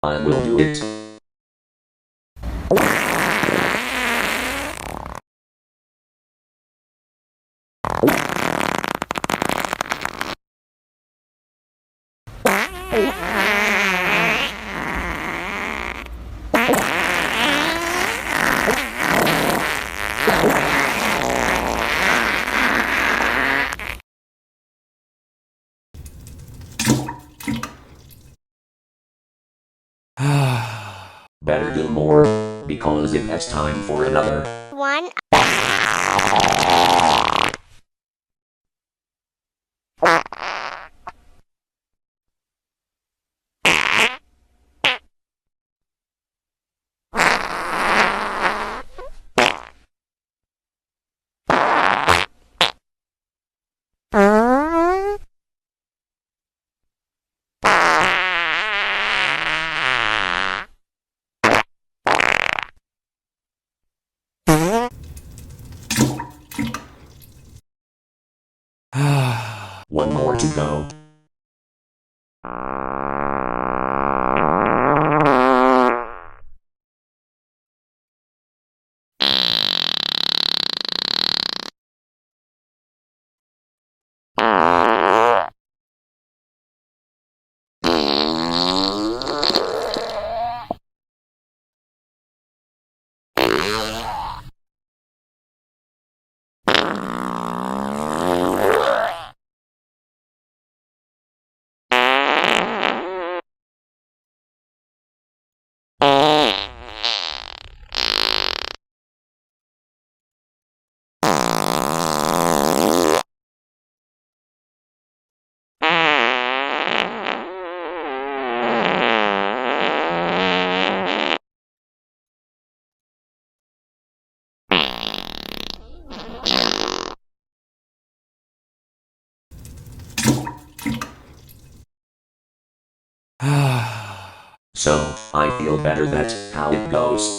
I will do it. Better do more, because it has time for another. One. One more to go. So, I feel better. That's how it goes.